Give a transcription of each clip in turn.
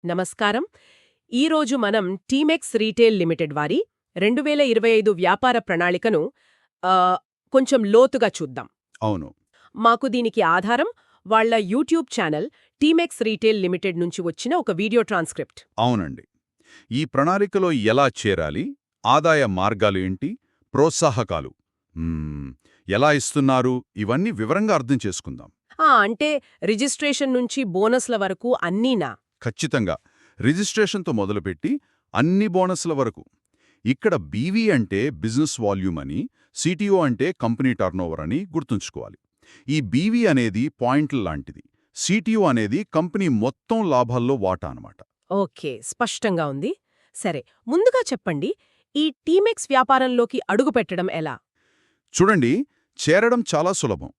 నమస్కారం. ఈరోజు మనం టీమెక్స్ రీటైల్ లిమిటెడ్ వారి 2025 వ్యాపార ప్రణాళికను ఆ, కొంచెం లోతుగా చూద్దాం. అవును. మాకు దీనికి ఆధారం వాళ్ళ యూట్యూబ్ ఛానల్ టీమెక్స్ రీటైల్ లిమిటెడ్ నుంచి వచ్చిన ఒక వీడియో ట్రాన్స్క్రిప్ట్. అవునండి. ఈ ప్రణాళికలో ఎలా చేరాలి, ఆదాయ మార్గాలు ఏంటి, ప్రోత్సాహకాలు ఎలా ఇస్తున్నారు, ఇవన్నీ వివరంగా అర్థం చేసుకుందాం. అంటే రిజిస్ట్రేషన్ నుంచి బోనస్ల వరకు అన్నీనా? ఖచ్చితంగా. రిజిస్ట్రేషన్తో మొదలుపెట్టి అన్ని బోనస్ల వరకు. ఇక్కడ బీవీ అంటే బిజినెస్ వాల్యూమ్ అని, సిటిఓ అంటే కంపెనీ టర్నోవర్ అని గుర్తుంచుకోవాలి. ఈ బీవీ అనేది పాయింట్ల లాంటిది, సిటిఓ అనేది కంపెనీ మొత్తం లాభాల్లో వాటా అనమాట. ఓకే, స్పష్టంగా ఉంది. సరే, ముందుగా చెప్పండి, ఈ టీమెక్స్ వ్యాపారంలోకి అడుగుపెట్టడం ఎలా? చూడండి, చేరడం చాలా సులభం.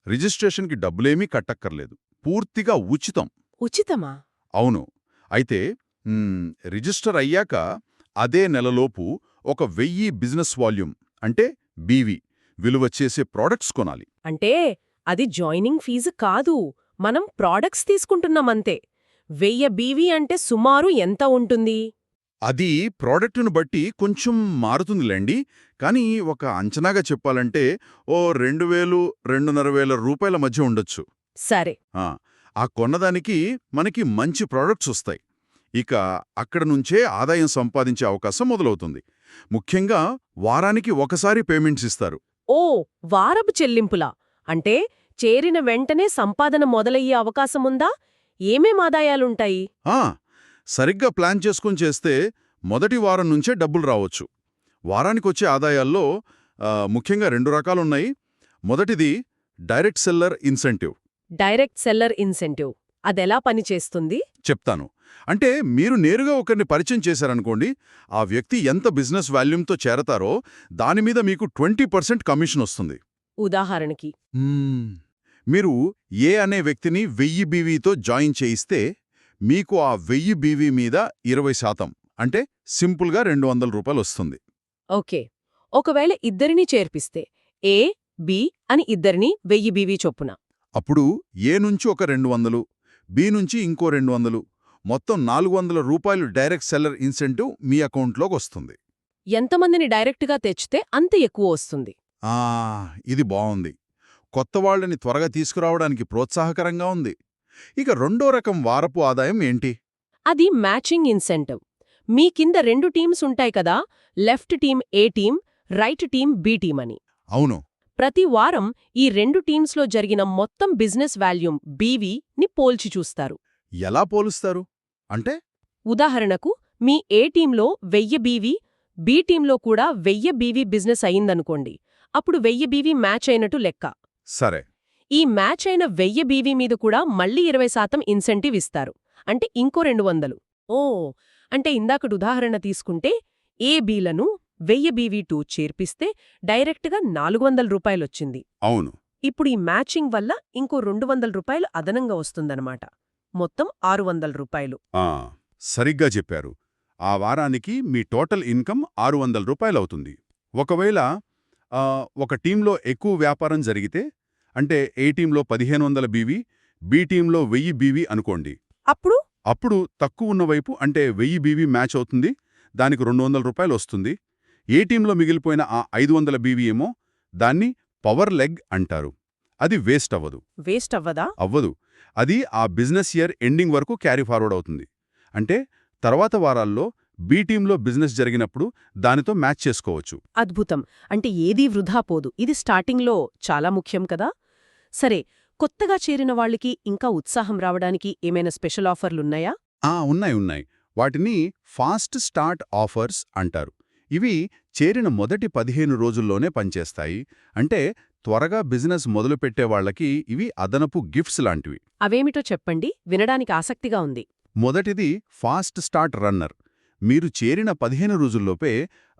రిజిస్ట్రేషన్కి డబ్బులేమీ కట్టక్కర్లేదు, పూర్తిగా ఉచితం. ఉచితమా? అవును. అయితే రిజిస్టర్ అయ్యాక అదే నెలలోపు 1000 బిజినెస్ వాల్యూమ్ అంటే బీవీ విలువ చేసే ప్రోడక్ట్స్ కొనాలి. అంటే అది జాయినింగ్ ఫీజు కాదు, మనం ప్రాడక్ట్స్ తీసుకుంటున్నామంతే. 1000 బీవీ అంటే సుమారు ఎంత ఉంటుంది? అది ప్రోడక్టును బట్టి కొంచెం మారుతుందిలేండి, కానీ ఒక అంచనాగా చెప్పాలంటే ఓ 2000, 2500 రూపాయల మధ్య ఉండొచ్చు. సరే. ఆ కొన్నదానికి మనకి మంచి ప్రోడక్ట్స్ వస్తాయి. ఇక అక్కడ నుంచే ఆదాయం సంపాదించే అవకాశం మొదలవుతుంది. ముఖ్యంగా వారానికి ఒకసారి పేమెంట్స్ ఇస్తారు. ఓ, వారపు చెల్లింపులా? అంటే చేరిన వెంటనే సంపాదన మొదలయ్యే అవకాశముందా? ఏమేం ఆదాయాలుంటాయి? సరిగ్గా ప్లాన్ చేసుకుని చేస్తే మొదటి వారం నుంచే డబ్బులు రావచ్చు. వారానికొచ్చే ఆదాయాల్లో ముఖ్యంగా 2 రకాలున్నాయి. మొదటిది direct seller incentive. Direct seller incentive అదెలా పనిచేస్తుంది? చెప్తాను. అంటే మీరు నేరుగా ఒకరిని పరిచయం చేశారనుకోండి, ఆ వ్యక్తి ఎంత బిజినెస్ వాల్యూమ్తో చేరతారో దానిమీద మీకు 20% కమిషన్ వస్తుంది. ఉదాహరణకి మీరు ఏ అనే వ్యక్తిని 1000 బీవీతో జాయిన్ చేయిస్తే మీకు ఆ 1000 బీవీ మీద 20% అంటే సింపుల్గా 200 రూపాయలు వస్తుంది. ఓకే, ఒకవేళ ఇద్దరినీ చేర్పిస్తే ఏ, బి అని ఇద్దరినీ 1000 బీవీ చొప్పున. అప్పుడు ఏ నుంచి ఒక 200, బి నుంచి ఇంకో 200, మొత్తం 400 రూపాయలు డైరెక్ట్ సెల్లర్ ఇన్సెంటివ్ మీ అకౌంట్లోకి వస్తుంది. ఎంతమందిని డైరెక్ట్గా తెచ్చితే అంత ఎక్కువ వస్తుంది. ఇది బావుంది. కొత్తవాళ్లని త్వరగా తీసుకురావడానికి ప్రోత్సాహకరంగా ఉంది. ఇక రెండో రకం వారపు ఆదాయం ఏంటి? అది మ్యాచింగ్ ఇన్సెంటివ్. మీ కింద 2 టీమ్స్ ఉంటాయి కదా, left team A team, right team B team అని. అవును. ప్రతి వారం ఈ 2 టీమ్స్లో జరిగిన మొత్తం బిజినెస్ వాల్యూమ్ బీవీని పోల్చి చూస్తారు. ఎలా పోలుస్తారు అంటే? ఉదాహరణకు మీ ఏ టీంలో 1000 బీవీ, బి టీంలో కూడా 1000 బీవీ బిజినెస్ అయిందనుకోండి. అప్పుడు 1000 బీవీ మ్యాచ్ అయినట్టు లెక్క. సరే. ఈ మ్యాచ్ అయిన 1000 బీవీ మీద కూడా మళ్ళీ 20% ఇన్సెంటివ్ ఇస్తారు. అంటే ఇంకో 200. అంటే ఇందాకటి ఉదాహరణ తీసుకుంటే ఏ బీలను 1000 బీవీ2 చేర్పిస్తే డైరెక్ట్గా 400 రూపాయలొచ్చింది. అవును. ఇప్పుడు ఈ మ్యాచింగ్ వల్ల ఇంకో 200 రూపాయలు అదనంగా వస్తుందన్నమాట. మొత్తం 600 రూపాయలు. సరిగ్గా చెప్పారు. ఆ వారానికి మీ టోటల్ ఇన్కమ్ 600 రూపాయలవుతుంది. ఒకవేళ ఒక టీంలో ఎక్కువ వ్యాపారం జరిగితే, అంటే ఏ టీంలో 1500 బీవీ, బి టీంలో 1000 బీవీ అనుకోండి. అప్పుడు తక్కువ ఉన్న వైపు అంటే 1000 బీవీ మ్యాచ్ అవుతుంది, దానికి 200 రూపాయలు వస్తుంది. ఏ టీంలో మిగిలిపోయిన ఆ 500 బీవీ ఏమో దాన్ని పవర్ లెగ్ అంటారు. అది వేస్ట్ అవ్వదు. వేస్ట్ అవ్వదా? అవ్వదు. అది ఆ బిజినెస్ ఇయర్ ఎండింగ్ వరకు క్యారీ ఫార్వర్డ్ అవుతుంది. అంటే తర్వాత వారాల్లో బి టీంలో బిజినెస్ జరిగినప్పుడు దానితో మ్యాచ్ చేసుకోవచ్చు. అద్భుతం. అంటే ఏదీ వృధా పోదు. ఇది స్టార్టింగ్లో చాలా ముఖ్యం కదా. సరే, కొత్తగా చేరిన వాళ్ళకి ఇంకా ఉత్సాహం రావడానికి ఏమైనా స్పెషల్ ఆఫర్లున్నాయా? ఉన్నాయి. వాటిని ఫాస్ట్ స్టార్ట్ ఆఫర్స్ అంటారు. ఇవి చేరిన మొదటి 15 రోజుల్లోనే పనిచేస్తాయి. అంటే త్వరగా బిజినెస్ మొదలుపెట్టే వాళ్లకి ఇవి అదనపు గిఫ్ట్స్ లాంటివి. అవేమిటో చెప్పండి, వినడానికి ఆసక్తిగా ఉంది. మొదటిది ఫాస్ట్ స్టార్ట్ రన్నర్. మీరు చేరిన 15 రోజుల్లోపే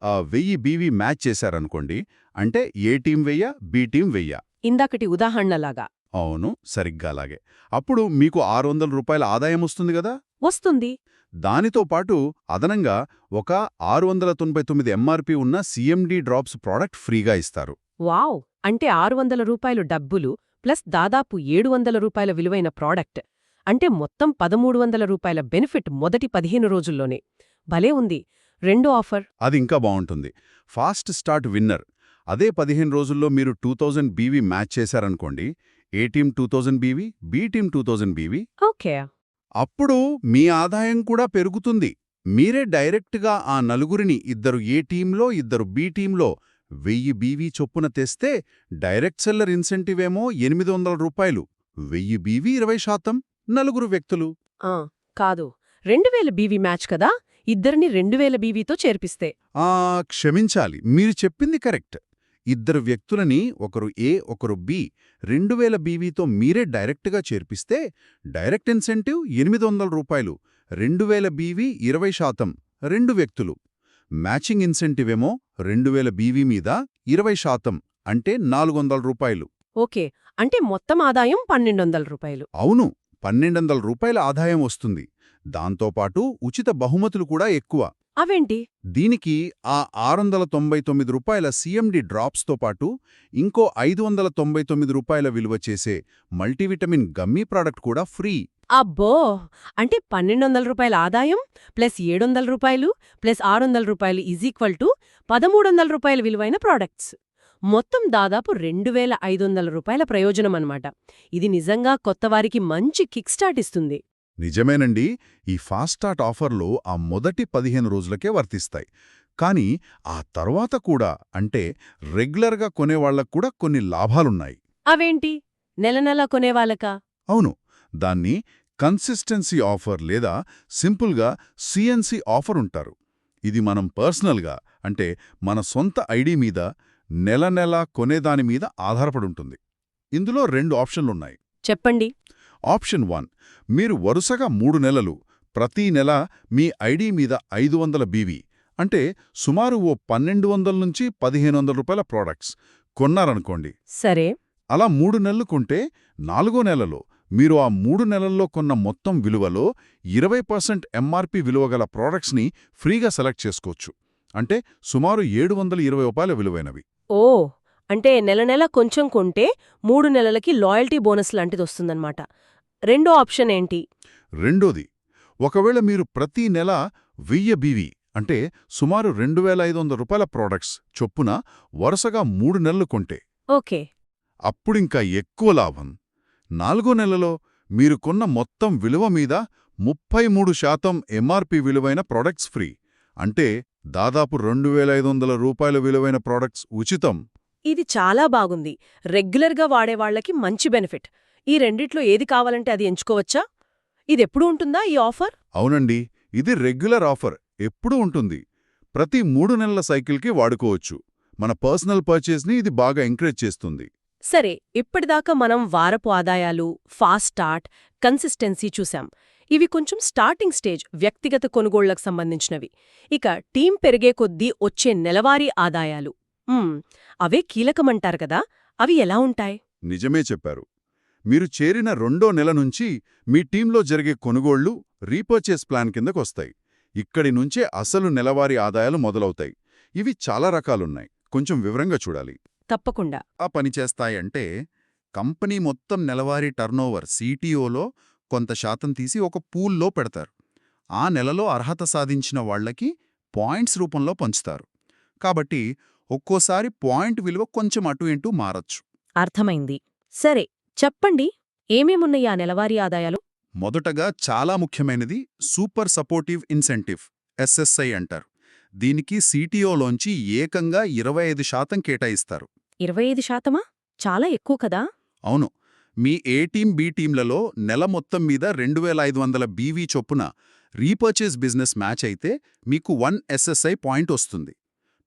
1000 బీవీ మ్యాచ్ చేశారనుకోండి, అంటే ఏ టీం 1000, బి టీం 1000. ఇందాకటి ఉదాహరణలాగా. అవును, సరిగ్గా అలాగే. అప్పుడు మీకు 600 రూపాయల ఆదాయం వస్తుంది కదా. వస్తుంది. దానితో పాటు అదనంగా ఒక 699 ఎంఆర్పీ ఉన్న సిఎండి డ్రాప్స్ ప్రోడక్ట్ ఫ్రీగా ఇస్తారు. వావ్! అంటే 600 రూపాయలు డబ్బులు ప్లస్ దాదాపు 700 రూపాయల విలువైన ప్రోడక్ట్. అంటే మొత్తం 1,300 రూపాయల బెనిఫిట్ మొదటి 15 రోజుల్లోనే. భలే ఉంది. రెండో ఆఫర్ అది ఇంకా బావుంటుంది. Fast start winner. అదే 15 రోజుల్లో మీరు 2000 బీవీ మ్యాచ్ చేశారనుకోండి, A team 2000 BV, B team 2000 BV, okay. అప్పుడు మీ ఆదాయం కూడా పెరుగుతుంది. మీరే డైరెక్ట్గా ఆ నలుగురిని, ఇద్దరు ఏ టీంలో, ఇద్దరు బి టీంలో 1000 బీవీ చొప్పున తెస్తే డైరెక్ట్ సెల్లర్ ఇన్సెంటివ్ ఏమో 800 రూపాయలు. 1000 బీవీ 20%, నలుగురు వ్యక్తులు. కాదు, 2000 బీవీ మ్యాచ్ కదా, ఇద్దరిని 2000 బీవీతో చేర్పిస్తే. క్షమించాలి, మీరు చెప్పింది కరెక్ట్. ఇద్దరు వ్యక్తులని, ఒకరు ఏ ఒకరు బి, 2000 బీవీతో మీరే డైరెక్ట్గా చేర్పిస్తే డైరెక్ట్ ఇన్సెంటివ్ 800 రూపాయలు, 2000 బీవీ 20%, 2 వ్యక్తులు. మ్యాచింగ్ ఇన్సెంటివ్ ఏమో 2000 బీవీ మీద 20%, అంటే 400 రూపాయలు. ఓకే, అంటే మొత్తం ఆదాయం 1,200 రూపాయలు. అవును, 1,200 రూపాయల ఆదాయం వస్తుంది. దాంతోపాటు ఉచిత బహుమతులు కూడా ఎక్కువ. అవేంటి? దీనికి ఆ 699 రూపాయల సీఎండి డ్రాప్స్తో పాటు ఇంకో 599 రూపాయల విలువ చేసే మల్టీవిటమిన్ గమ్మీ ప్రాడక్ట్ కూడా ఫ్రీ. అబ్బో, అంటే 1,200 రూపాయల ఆదాయం ప్లస్ 700 రూపాయలు ప్లస్ 600 రూపాయలు = 1,300 రూపాయల విలువైన ప్రాడక్ట్స్. మొత్తం దాదాపు 2,500 రూపాయల ప్రయోజనమన్నమాట. ఇది నిజంగా కొత్తవారికి మంచి కిక్ స్టార్ట్ ఇస్తుంది. నిజమేనండి. ఈ ఫాస్ట్ స్టార్ట్ ఆఫర్లు ఆ మొదటి 15 రోజులకే వర్తిస్తాయి. కానీ ఆ తర్వాత కూడా, అంటే రెగ్యులర్గా కొనేవాళ్లకు కూడా కొన్ని లాభాలున్నాయి. అవేంటి? నెల నెల కొనేవాళ్ళకా? అవును, దాన్ని కన్సిస్టెన్సీ ఆఫర్ లేదా సింపుల్గా సిఎన్సి ఆఫర్ ఉంటారు. ఇది మనం పర్సనల్గా, అంటే మన సొంత ఐడి మీద నెల నెలా కొనేదానిమీద ఆధారపడుంటుంది. ఇందులో 2 ఆప్షన్లున్నాయి. చెప్పండి. ఆప్షన్ 1, మీరు వరుసగా 3 నెలలు ప్రతీ నెల మీ ఐడి మీద 500 బీవీ, అంటే సుమారు ఓ 1,200 నుంచి 1,500 రూపాయల ప్రోడక్ట్స్ కొన్నారనుకోండి. సరే. అలా 3 నెలలు కొంటే 4వ నెలలో మీరు ఆ 3 నెలల్లో కొన్న మొత్తం విలువలో 20% ఎంఆర్పి విలువగల ప్రోడక్ట్స్ని ఫ్రీగా సెలెక్ట్ చేసుకోవచ్చు. అంటే సుమారు 720 రూపాయల విలువైనవి. ఓ, అంటే నెల నెల కొంచెం కొంటే 3 నెలలకి లాయల్టీ బోనస్ లాంటిదొస్తుందన్నమాట. రెండో ఆప్షన్ ఏంటి? రెండోది, ఒకవేళ మీరు ప్రతీ నెల 1000 బీవీ, అంటే సుమారు 2,500 రూపాయల ప్రోడక్ట్స్ చొప్పున వరుసగా 3 నెలలు కొంటే ఓకే, అప్పుడింకా ఎక్కువ లాభం. 4వ నెలలో మీరు కొన్న మొత్తం విలువ మీద 33% ఎంఆర్పి విలువైన ప్రోడక్ట్స్ ఫ్రీ. అంటే దాదాపు 2,500 రూపాయల విలువైన ప్రోడక్ట్స్ ఉచితం. ఇది చాలా బాగుంది. రెగ్యులర్గా వాడేవాళ్లకి మంచి బెనిఫిట్. ఈ రెండిట్లో ఏది కావాలంటే అది ఎంచుకోవచ్చా? ఇదెప్పుడు ఉంటుందా ఈ ఆఫర్? అవునండి, ఇది రెగ్యులర్ ఆఫర్, ఎప్పుడూ ఉంటుంది. ప్రతి 3 నెలల సైకిల్కి వాడుకోవచ్చు. మన పర్సనల్ పర్చేస్ని ఇది బాగా ఎంకరేజ్ చేస్తుంది. సరే, ఇప్పటిదాకా మనం వారపు ఆదాయాలు, ఫాస్ట్ స్టార్ట్, కన్సిస్టెన్సీ చూశాం. ఇవి కొంచెం స్టార్టింగ్ స్టేజ్, వ్యక్తిగత కొనుగోళ్లకు సంబంధించినవి. ఇక టీం పెరిగే కొద్దీ వచ్చే నెలవారీ ఆదాయాలు, అవే కీలకమంటారు కదా, అవి ఎలా ఉంటాయి? నిజమే చెప్పారు. మీరు చేరిన 2వ నెల నుంచి మీ టీంలో జరిగే కొనుగోళ్లు రీపర్చేస్ ప్లాన్ కిందకొస్తాయి. ఇక్కడి నుంచే అసలు నెలవారీ ఆదాయాలు మొదలవుతాయి. ఇవి చాలా రకాలున్నాయి, కొంచెం వివరంగా చూడాలి. తప్పకుండా. ఆ పనిచేస్తాయంటే, కంపెనీ మొత్తం నెలవారీ టర్నోవర్ సిటిఓలో కొంత శాతం తీసి ఒక పూల్లో పెడతారు. ఆ నెలలో అర్హత సాధించిన వాళ్లకి పాయింట్స్ రూపంలో పంచుతారు. కాబట్టి ఒక్కోసారి పాయింట్ విలువ కొంచెం అటు ఇటు మారచ్చు. అర్థమైంది. సరే, చెప్పండి, ఏమేమున్నాయి ఆ నెలవారీ ఆదాయాలు? మొదటగా చాలా ముఖ్యమైనది సూపర్ సపోర్టివ్ ఇన్సెంటివ్, ఎస్ఎస్ఐ అంటారు. దీనికి సిటిఓలోంచి ఏకంగా 25% కేటాయిస్తారు. 25%? చాలా ఎక్కువ కదా? అవును. మీ ఏ టీం బి టీంలలో నెల మొత్తం మీద 2,500 బీవీ చొప్పున రీపర్చేస్ బిజినెస్ మ్యాచ్ అయితే మీకు 1 ఎస్ఎస్ఐ పాయింట్ వస్తుంది.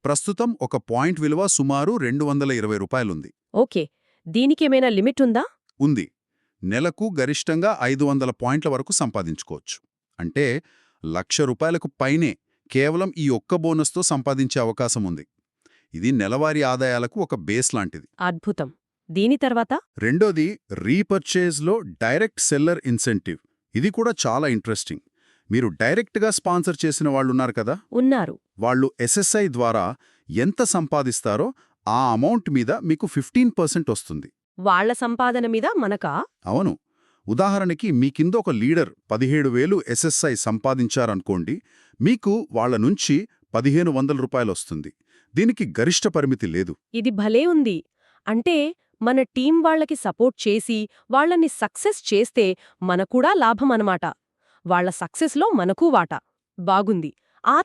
ప్రస్తుతం ఒక పాయింట్ విలువ సుమారు 220 రూపాయలుంది. ఓకే, దీనికేమైనా లిమిట్ ఉందా? ఉంది. నెలకు గరిష్టంగా 500 పాయింట్ల వరకు సంపాదించుకోవచ్చు. అంటే 1,00,000 రూపాయలకు పైనే కేవలం ఈ ఒక్క బోనస్తో సంపాదించే అవకాశం ఉంది. ఇది నెలవారీ ఆదాయాలకు ఒక బేస్ లాంటిది. అద్భుతం. దీని తర్వాత? రెండోది రీపర్చేజ్లో డైరెక్ట్ సెల్లర్ ఇన్సెంటివ్. ఇది కూడా చాలా ఇంట్రెస్టింగ్. మీరు డైరెక్ట్గా స్పాన్సర్ చేసిన వాళ్ళున్నారు కదా, ఉన్నారు. వాళ్ళు ఎస్ఎస్ఐ ద్వారా ఎంత సంపాదిస్తారో ఆ అమౌంట్ మీద మీకు 15% వస్తుంది. వాళ్ల సంపాదన మీద మనకా? అవును. ఉదాహరణకి మీ కింద ఒక లీడర్ 17,000 ఎస్ఎస్ఐ సంపాదించారనుకోండి, మీకు వాళ్ళ నుంచి 1,500 రూపాయలు వస్తుంది. దీనికి గరిష్ట పరిమితి లేదు. ఇది భలే ఉంది. అంటే మన టీం వాళ్ళకి సపోర్ట్ చేసి వాళ్ళని సక్సెస్ చేస్తే మనకూడా లాభం అనమాట. వాళ్ళ సక్సెస్లో మనకూ వాటా. బాగుంది. ఆ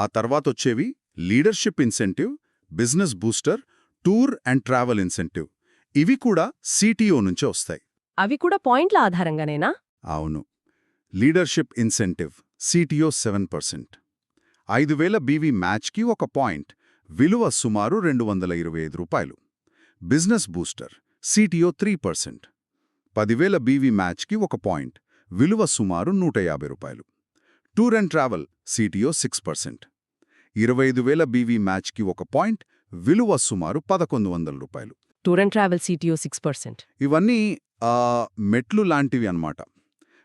ఆ తర్వాతొచ్చేవి leadership incentive, business booster, tour and travel incentive. ఇవి కూడా సిటిఓ నుంచే వస్తాయి. అవి కూడా పాయింట్ల ఆధారంగానేనా? అవును. Leadership incentive CTO 7%. 5,000 బీవీ మ్యాచ్కి 1 పాయింట్, విలువ సుమారు 225 రూపాయలు. Business booster CTO 3%. 10,000 బీవీ మ్యాచ్కి 1 పాయింట్, విలువ సుమారు 150 రూపాయలు. Tour and travel CTO 6%. 25,000 BV మ్యాచ్కి 1 పాయింట్, విలువ సుమారు 1,100 రూపాయలు. Tour and travel CTO 6%. ఇవన్నీ మెట్లు లాంటివి అన్నమాట.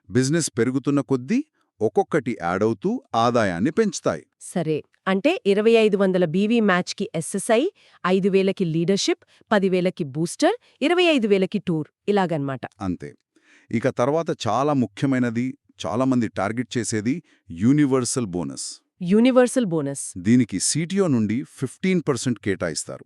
బిజినెస్ పెరుగుతున్న కొద్దీ ఒక్కొక్కటి యాడవుతూ ఆదాయాన్ని పెంచుతాయి. సరే, అంటే 2,500 బీవీ మ్యాచ్కి ఎస్ఎస్ఐ, 5,000కి లీడర్షిప్, 10,000కి బూస్టర్, 25,000కి టూర్, ఇలాగన్నమాట. అంతే. ఇక తర్వాత చాలా ముఖ్యమైనది, చాలామంది టార్గెట్ చేసేది యూనివర్సల్ బోనస్. Universal bonus. దీనికి సిటిఓ నుండి 15% కేటాయిస్తారు.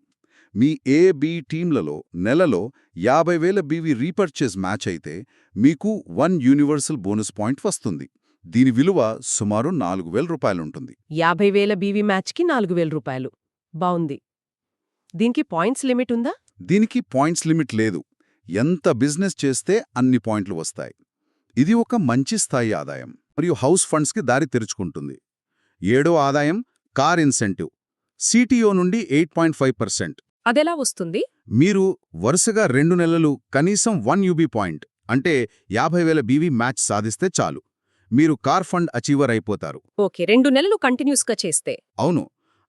మీ ఏ, బి టీంలలో నెలలో 50,000 బీవీ రీపర్చేజ్ మ్యాచ్ అయితే మీకు 1 యూనివర్సల్ బోనస్ పాయింట్ వస్తుంది. దీని విలువ సుమారు 4,000 రూపాయలుంటుంది. 50,000 బీవీ మ్యాచ్కి 4,000 రూపాయలు. బావుంది. దీనికి పాయింట్స్ లిమిట్ ఉందా? దీనికి పాయింట్స్ లిమిట్ లేదు. ఎంత బిజినెస్ చేస్తే అన్ని పాయింట్లు వస్తాయి. ఇది ఒక మంచి స్థాయి ఆదాయం మరియు హౌస్ ఫండ్స్కి దారి తెరుచుకుంటుంది. 7వ ఆదాయం కార్ ఇన్సెంటివ్. సిటిఓ నుండి 8.5%. అదెలా వస్తుంది? మీరు వరుసగా 2 నెలలు కనీసం 1 యూబీ పాయింట్ అంటే 50,000 బీవీ మ్యాచ్ సాధిస్తే చాలు. మీరు కార్ ఫండ్ అచీవర్ అయిపోతారు. ఓకే, 2 నెలలు కంటిన్యూస్గా చేస్తే. అవును.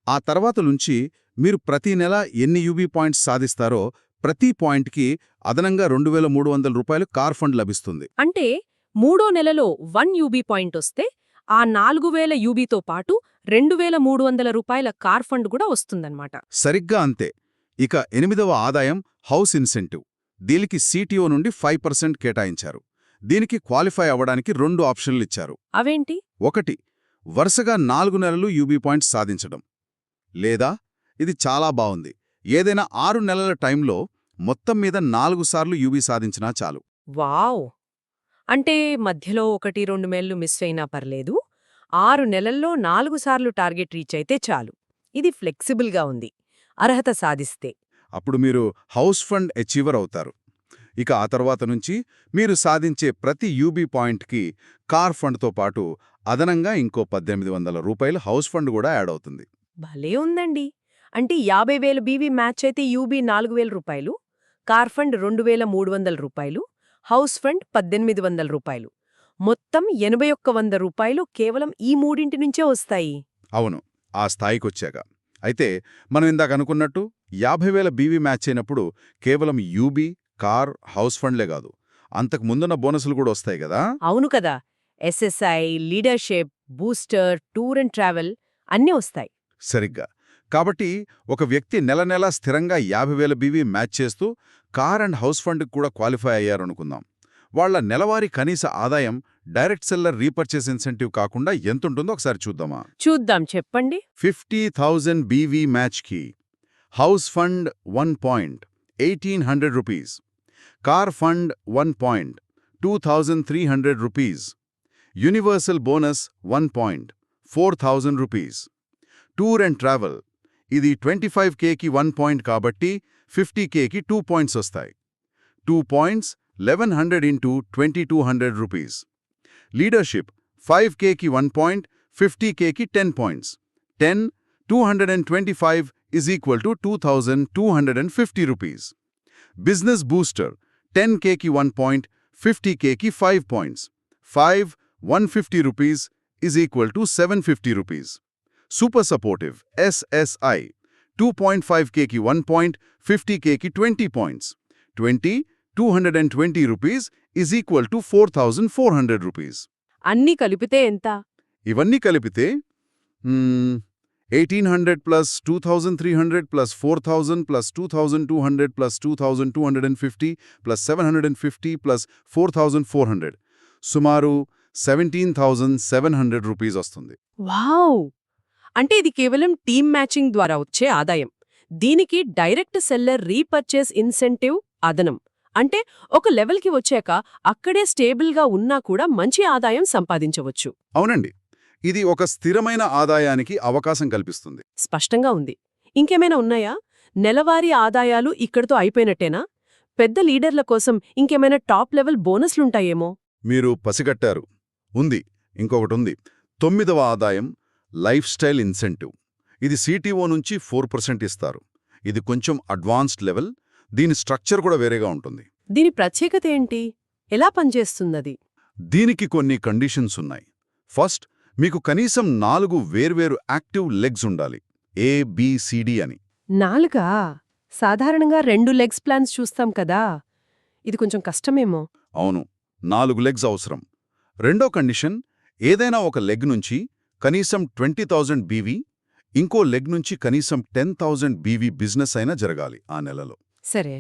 ఆ తర్వాత నుంచి మీరు ప్రతి నెల ఎన్ని యూబీ పాయింట్స్ సాధిస్తారో ప్రతి పాయింట్కి అదనంగా 2,300 రూపాయలు కార్ ఫండ్ లభిస్తుంది. అంటే 3వ నెలలో 1 యూబీ పాయింట్ వస్తే ఆ 4,000 యూబీతో పాటు 2,300 రూపాయల కార్ ఫండ్ కూడా వస్తుందన్నమాట. సరిగ్గా అంతే. ఇక 8వ ఆదాయం హౌస్ ఇన్సెంటివ్. దీనికి సిటిఓ నుండి 5% కేటాయించారు. దీనికి క్వాలిఫై అవ్వడానికి 2 ఆప్షన్లిచ్చారు. అవేంటి? 1. వరుసగా 4 నెలలు యూబీ పాయింట్స్ సాధించడం. లేదా ఇది చాలా బావుంది, ఏదైనా 6 నెలల టైంలో మొత్తం మీద 4 సార్లు యూబీ సాధించినా చాలు. వావ్! అంటే మధ్యలో 1-2 నెలలు మిస్ అయినా పర్లేదు, 6 నెలల్లో 4 సార్లు టార్గెట్ రీచ్ అయితే చాలు. ఇది ఫ్లెక్సిబుల్గా ఉంది. అర్హత సాధిస్తే అప్పుడు మీరు హౌస్ ఫండ్ అచీవర్ అవుతారు. ఇక ఆ తర్వాత నుంచి మీరు సాధించే ప్రతి యూబీ పాయింట్కి కార్ ఫండ్తో పాటు అదనంగా ఇంకో 1,800 రూపాయలు హౌస్ ఫండ్ కూడా యాడ్ అవుతుంది. భలే ఉందండి. అంటే 50,000 బీవీ మ్యాచ్ అయితే యూబీ 4,000 రూపాయలు, కార్ ఫండ్ 2,300 రూపాయలు, హౌస్ ఫండ్ 1,800 రూపాయలు. మొత్తం 8,100 రూపాయలు కేవలం ఈ మూడింటి నుంచే వస్తాయి. అవును, ఆ స్థాయికొచ్చాక. అయితే మనం ఇందాక అనుకున్నట్టు 50,000 బీవీ మ్యాచ్ అయినప్పుడు కేవలం యూబీ, కార్, హౌస్ ఫండ్లే కాదు, అంతకు ముందున్న బోనసులు కూడా వస్తాయి కదా. అవును కదా, SSI, leadership, booster, tour and travel అన్నీ వస్తాయి. సరిగ్గా. కాబట్టి ఒక వ్యక్తి నెల నెలా స్థిరంగా 50,000 బీవీ మ్యాచ్ చేస్తూ కార్ అండ్ హౌస్ ఫండ్కి కూడా క్వాలిఫై అయ్యారనుకుందాం. వాళ్ల నెలవారీ కనీస ఆదాయం డైరెక్ట్ సెల్లర్ రీపర్చేస్ ఇన్సెంటివ్ కాకుండా ఎంతుంటుందో ఒకసారి చూద్దామా? చూద్దాం, చెప్పండి. 50,000 బీవీ మ్యాచ్కి house fund 1 point, 1,800 rupees. Car fund 1 point, 2,300 rupees. Universal bonus 1 point, 4,000 rupees. Tour and travel ఇది 25Kకి 1 పాయింట్ కాబట్టి 50Kకి 2 పాయింట్స్ వస్తాయి. 2 పాయింట్స్ 1,100 ఇంటూ 2,200 రూపీస్. లీడర్షిప్ 5Kకి 1 పాయింట్, 50Kకి 10 points. 10, 225 is equal to 2,250 rupees. Business booster 10Kకి 1 point, 50Kకి 5 points. 5, 150 rupees is equal to 750 rupees. Super supportive SSI 2.5Kకి 1 point, 50Kకి 20 points. 20, 220 rupees is equal to 4,400 rupees. అన్నీ కలిపితే ఎంత? ఇవన్నీ కలిపితే 1800 plus 2300 plus 4000 plus 2200 plus 2250 plus 750 plus 4400 సుమారు 17,700 rupees వస్తుంది. Wow! అంటే ఇది కేవలం టీమ్ మ్యాచింగ్ ద్వారా వచ్చే ఆదాయం. దీనికి డైరెక్ట్ సెల్లర్ రీపర్చేస్ ఇన్సెంటివ్ అదనం. అంటే ఒక లెవెల్కి వచ్చాక అక్కడే స్టేబుల్గా ఉన్నా కూడా మంచి ఆదాయం సంపాదించవచ్చు. అవునండి, ఇది ఒక స్థిరమైన ఆదాయానికి అవకాశం కల్పిస్తుంది. స్పష్టంగా ఉంది. ఇంకేమైనా ఉన్నాయా? నెలవారీ ఆదాయాలు ఇక్కడితో అయిపోయినట్టేనా? పెద్ద లీడర్ల కోసం ఇంకేమైనా టాప్ లెవెల్ బోనస్లుంటాయేమో? మీరు పసిగట్టారు. ఉంది. ఇంకొకటుంది. 9వ ఆదాయం లైఫ్ స్టైల్ ఇన్సెంటివ్. ఇది సిటిఓ నుంచి 4% ఇస్తారు. ఇది కొంచెం అడ్వాన్స్డ్ లెవెల్. దీని స్ట్రక్చర్ కూడా వేరేగా ఉంటుంది. దీని ప్రత్యేకత ఏంటి? ఎలా పనిచేస్తుందది? దీనికి కొన్ని కండిషన్స్ ఉన్నాయి. ఫస్ట్, మీకు కనీసం 4 వేర్వేరు యాక్టివ్ లెగ్స్ ఉండాలి. ABCD అని. 4? సాధారణంగా 2 లెగ్స్ ప్లాన్స్ చూస్తాం కదా. ఇది కొంచెం కష్టమేమో. అవును, 4 లెగ్స్ అవసరం. రెండో కండిషన్, ఏదైనా ఒక లెగ్ నుంచి కనీసం 20,000 BV, ఇంకో లెగ్ నుంచి కనీసం 10,000 BV బిజినెస్ అయినా జరగాలి ఆ నెలలో. సరే.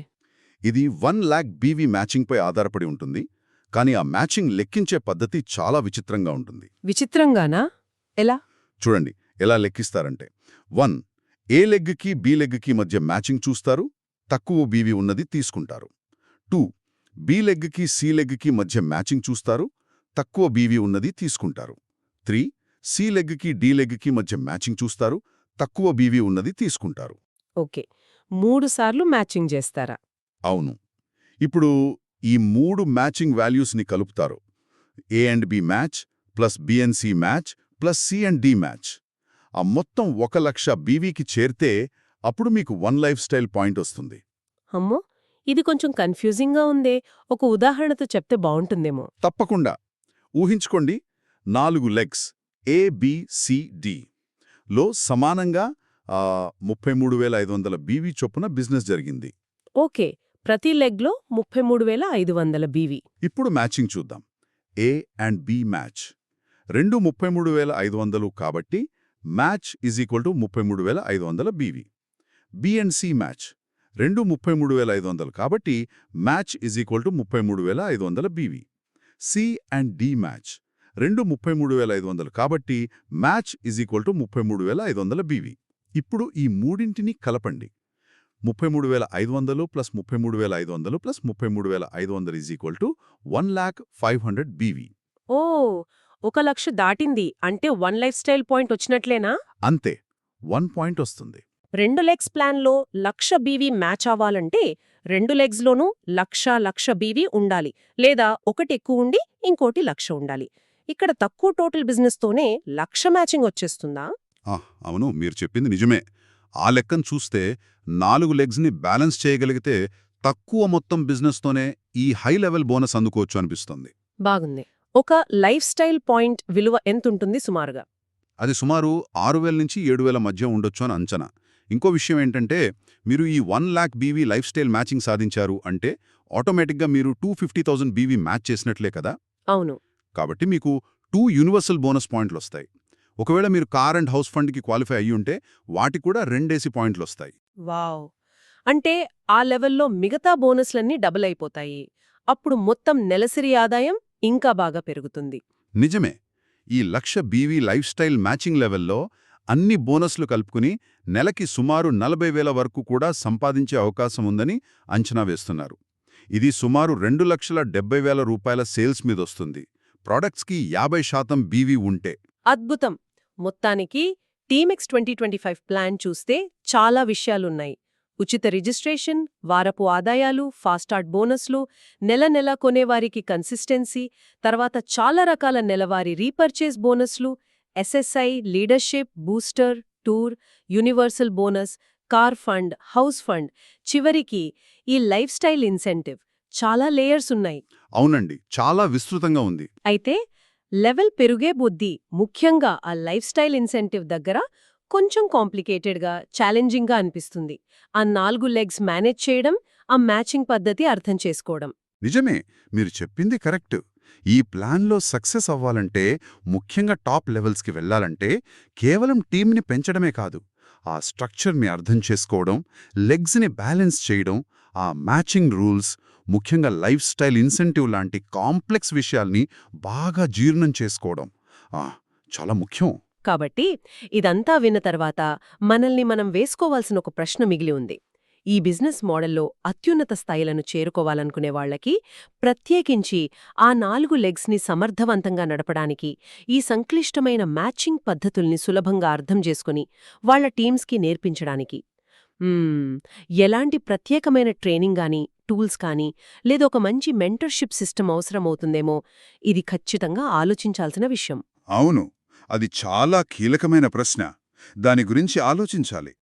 ఇది 1 lakh BV మ్యాచింగ్పై ఆధారపడి ఉంటుంది. కానీ ఆ మ్యాచింగ్ లెక్కించే పద్ధతి చాలా విచిత్రంగా ఉంటుంది. విచిత్రంగానా? ఎలా? చూడండి ఎలా లెక్కిస్తారంటే, 1, ఏ లెగ్కి బి లెగ్కి మధ్య మ్యాచింగ్ చూస్తారు, తక్కువ బీవీ ఉన్నది తీసుకుంటారు. 2, బి లెగ్కి సి లెగ్కి మధ్య మ్యాచింగ్ చూస్తారు, తక్కువ బీవీ ఉన్నది తీసుకుంటారు. 3, సి లెగ్కి డి లెగ్కి మధ్య మ్యాచింగ్ చూస్తారు, తక్కువ బీవీ ఉన్నది తీసుకుంటారు. ఓకే, 3 సార్లు మ్యాచింగ్ చేస్తారా? అవును. ఇప్పుడు ఈ 3 మ్యాచింగ్ వాల్యూస్ని కలుపుతారు. A and B match plus B and C match plus C and D match. ఆ మొత్తం 1,00,000 బీవీకి చేరితే అప్పుడు మీకు 1 లైఫ్ స్టైల్ పాయింట్ వస్తుంది. అమ్మో, ఇది కొంచెం కన్ఫ్యూజింగ్గా ఉందే. ఒక ఉదాహరణతో చెప్తే బావుంటుందేమో. తప్పకుండా. ఊహించుకోండి, 4 లెగ్స్ ABCD లో సమానంగా 33,500 బీవీ చొప్పున బిజినెస్ జరిగింది. ఓకే, ప్రతి లెగ్లో 33,500 BV. ఇప్పుడు మ్యాచింగ్ చూద్దాం. A and B match. రెండు 33,500 కాబట్టి match is equal to 33,500 BV. B and C match. రెండు 33,500 కాబట్టి match is equal to 33,500 BV. C and D match. రెండు 33,500 కాబట్టి match is equal to 33,500 BV. ఇప్పుడు ఈ మూడింటిని కలపండి. 33,500 plus 33,500 plus 33,500 is equal to 1,05,000 BV. ఓ, 1,00,000 దాటింది అంటే 1 లైఫ్ స్టైల్ పాయింట్ వచ్చినట్లేనా? అంతే, 1 పాయింట్ వస్తుంది. 2 లెగ్స్ ప్లాన్లో 1,00,000 BV మ్యాచ్ అవ్వాలంటే 2 లెగ్స్లోనూ 1,00,000 BV ఉండాలి. లేదా ఒకటి ఎక్కువ ఉండి ఇంకోటి 1,00,000 ఉండాలి. ఇక్కడ తక్కువ టోటల్ బిజినెస్తోనే 1,00,000 మ్యాచింగ్ వచ్చేస్తుందా? అవును, మీరు చెప్పింది నిజమే. ఆ లెక్కను చూస్తే 4 లెగ్స్ని బ్యాలెన్స్ చేయగలిగితే తక్కువ మొత్తం బిజినెస్తోనే ఈ హై లెవెల్ బోనస్ అందుకోవచ్చు అనిపిస్తుంది. బాగుంది. ఒక లైఫ్ స్టైల్ పాయింట్ విలువ ఎంతుంటుంది సుమారుగా? అది సుమారు 6,000 నుంచి 7,000 మధ్య ఉండొచ్చు అని అంచనా. ఇంకో విషయం ఏంటంటే, మీరు ఈ 1 lakh BV life style matching సాధించారు అంటే ఆటోమేటిక్గా మీరు 250,000 BV మ్యాచ్ చేసినట్లే కదా. అవును. కాబట్టి మీకు 2 యూనివర్సల్ బోనస్ పాయింట్లు వస్తాయి. ఒకవేళ మీరు కార్ అండ్ హౌస్ ఫండ్కి క్వాలిఫై అయ్యుంటే వాటికి కూడా 2 పాయింట్లు వస్తాయి. వావ్! అంటే ఆ లెవెల్లో మిగతా బోనస్లన్నీ డబుల్ అయిపోతాయి. అప్పుడు మొత్తం నెలసరి ఆదాయం ఇంకా బాగా పెరుగుతుంది. నిజమే. ఈ 1,00,000 BV లైఫ్ స్టైల్ మ్యాచింగ్ లెవెల్లో అన్ని బోనస్లు కలుపుకుని నెలకి సుమారు 40,000 వరకు కూడా సంపాదించే అవకాశం ఉందని అంచనా వేస్తున్నారు. ఇది సుమారు 2,70,000 రూపాయల సేల్స్ మీదొస్తుంది. ప్రాడక్ట్స్కి 50% BV ఉంటే. అద్భుతం! మొత్తానికి టీమెక్స్ 2025 ప్లాన్ చూస్తే చాలా విషయాలున్నాయి. ఉచిత రిజిస్ట్రేషన్, వారపు ఆదాయాలు, ఫాస్ట్ స్టార్ట్ బోనస్లు, నెల కొనేవారికి కన్సిస్టెన్సీ, తర్వాత చాలా రకాల నెలవారీ రీపర్చేస్ బోనస్లు, SSI, leadership, booster, tour, universal bonus, car fund, house fund, చివరికి ఈ లైఫ్ స్టైల్ ఇన్సెంటివ్. చాలా లేయర్స్ ఉన్నాయి. అవునండి, చాలా విస్తృతంగా ఉంది. అయితే లెవెల్ పెరుగే బుద్ధి, ముఖ్యంగా ఆ లైఫ్ స్టైల్ ఇన్సెంటివ్ దగ్గర కొంచెం కాంప్లికేటెడ్గా, ఛాలెంజింగ్గా అనిపిస్తుంది. ఆ 4 లెగ్స్ మేనేజ్ చేయడం, ఆ మ్యాచింగ్ పద్ధతి అర్థం చేసుకోవడం. నిజమే, మీరు చెప్పింది కరెక్ట్. ఈ ప్లాన్లో సక్సెస్ అవ్వాలంటే, ముఖ్యంగా టాప్ లెవెల్స్కి వెళ్ళాలంటే, కేవలం టీంని పెంచడమే కాదు, ఆ స్ట్రక్చర్ని అర్థం చేసుకోవడం, లెగ్స్ని బ్యాలెన్స్ చేయడం, ఆ మ్యాచింగ్ రూల్స్, ముఖ్యంగా లైఫ్ స్టైల్ ఇన్సెంటివ్ లాంటి కాంప్లెక్స్ విషయాల్ని బాగా జీర్ణం చేసుకోవడం చాలా ముఖ్యం. కాబట్టి ఇదంతా విన్న తర్వాత మనల్ని మనం వేసుకోవాల్సిన ఒక ప్రశ్న మిగిలి ఉంది. ఈ బిజినెస్ మోడల్లో అత్యున్నత స్థాయిలను చేరుకోవాలనుకునే వాళ్లకి, ప్రత్యేకించి ఆ 4 లెగ్స్ని సమర్థవంతంగా నడపడానికి, ఈ సంక్లిష్టమైన మ్యాచింగ్ పద్ధతుల్ని సులభంగా అర్థం చేసుకుని వాళ్ల టీమ్స్కి నేర్పించడానికి ఎలాంటి ప్రత్యేకమైన ట్రైనింగ్ గానీ, టూల్స్ కానీ, లేదొక మంచి మెంటర్షిప్ సిస్టమ్ అవసరమవుతుందేమో, ఇది ఖచ్చితంగా ఆలోచించాల్సిన విషయం. అవును, అది చాలా కీలకమైన ప్రశ్న. దాని గురించి ఆలోచించాలి.